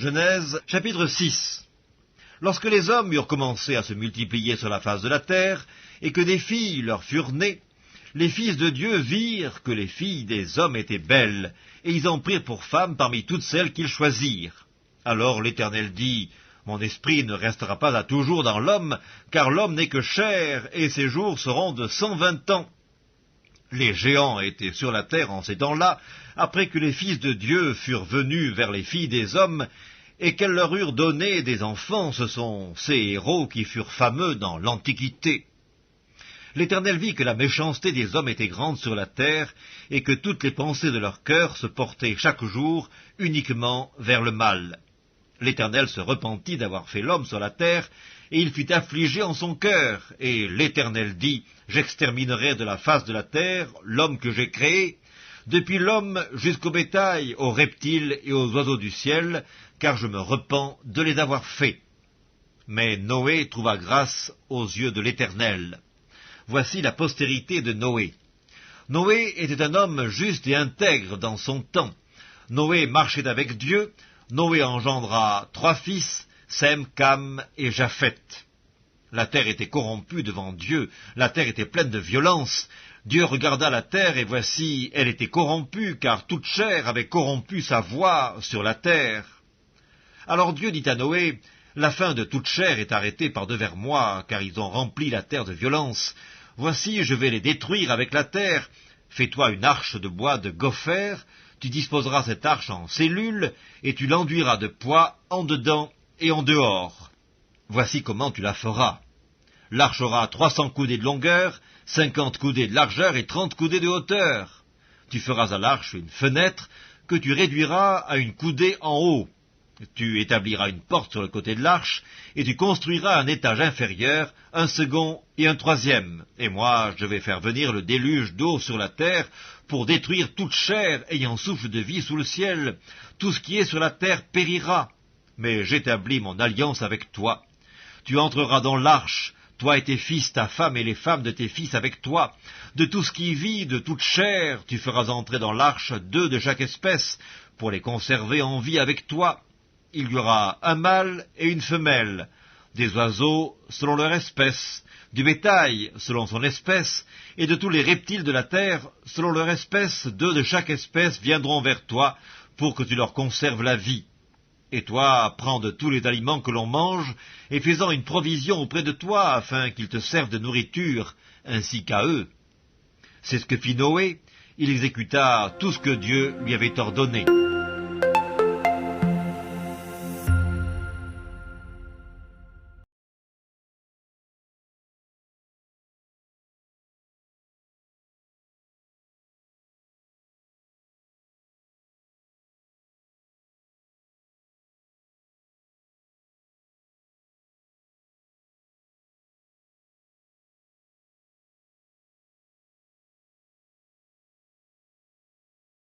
Genèse, chapitre 6. Lorsque les hommes eurent commencé à se multiplier sur la face de la terre, et que des filles leur furent nées, les fils de Dieu virent que les filles des hommes étaient belles, et ils en prirent pour femmes parmi toutes celles qu'ils choisirent. Alors l'Éternel dit, « Mon esprit ne restera pas à toujours dans l'homme, car l'homme n'est que chair, et ses jours seront de 120 ans. » Les géants étaient sur la terre en ces temps-là, après que les fils de Dieu furent venus vers les filles des hommes, et qu'elles leur eurent donné des enfants. Ce sont ces héros qui furent fameux dans l'Antiquité. L'Éternel vit que la méchanceté des hommes était grande sur la terre, et que toutes les pensées de leur cœur se portaient chaque jour uniquement vers le mal. L'Éternel se repentit d'avoir fait l'homme sur la terre, et il fut affligé en son cœur. Et l'Éternel dit, « J'exterminerai de la face de la terre l'homme que j'ai créé, depuis l'homme jusqu'au bétail, aux reptiles et aux oiseaux du ciel, car je me repens de les avoir faits. » Mais Noé trouva grâce aux yeux de l'Éternel. Voici la postérité de Noé. Noé était un homme juste et intègre dans son temps. Noé marchait avec Dieu. Noé engendra 3 fils, Sem, Cam et Japheth. La terre était corrompue devant Dieu, la terre était pleine de violence. Dieu regarda la terre, et voici, elle était corrompue, car toute chair avait corrompu sa voie sur la terre. Alors Dieu dit à Noé, « La fin de toute chair est arrêtée par devers moi, car ils ont rempli la terre de violence. Voici, je vais les détruire avec la terre. Fais-toi une arche de bois de gopher, tu disposeras cette arche en cellules, et tu l'enduiras de poids en dedans et en dehors. Voici comment tu la feras. L'arche aura 300 coudées de longueur, 50 coudées de largeur et 30 coudées de hauteur. Tu feras à l'arche une fenêtre que tu réduiras à une coudée en haut. Tu établiras une porte sur le côté de l'arche, et tu construiras un étage inférieur, un second et un troisième. Et moi, je vais faire venir le déluge d'eau sur la terre, pour détruire toute chair ayant souffle de vie sous le ciel. Tout ce qui est sur la terre périra. Mais j'établis mon alliance avec toi. Tu entreras dans l'arche, toi et tes fils, ta femme et les femmes de tes fils avec toi. De tout ce qui vit, de toute chair, tu feras entrer dans l'arche 2 de chaque espèce, pour les conserver en vie avec toi. Il y aura un mâle et une femelle, des oiseaux selon leur espèce, du bétail selon son espèce, et de tous les reptiles de la terre selon leur espèce. 2 de chaque espèce viendront vers toi, pour que tu leur conserves la vie. Et toi, prends de tous les aliments que l'on mange, et fais-en une provision auprès de toi, afin qu'ils te servent de nourriture, ainsi qu'à eux. » C'est ce que fit Noé. Il exécuta tout ce que Dieu lui avait ordonné.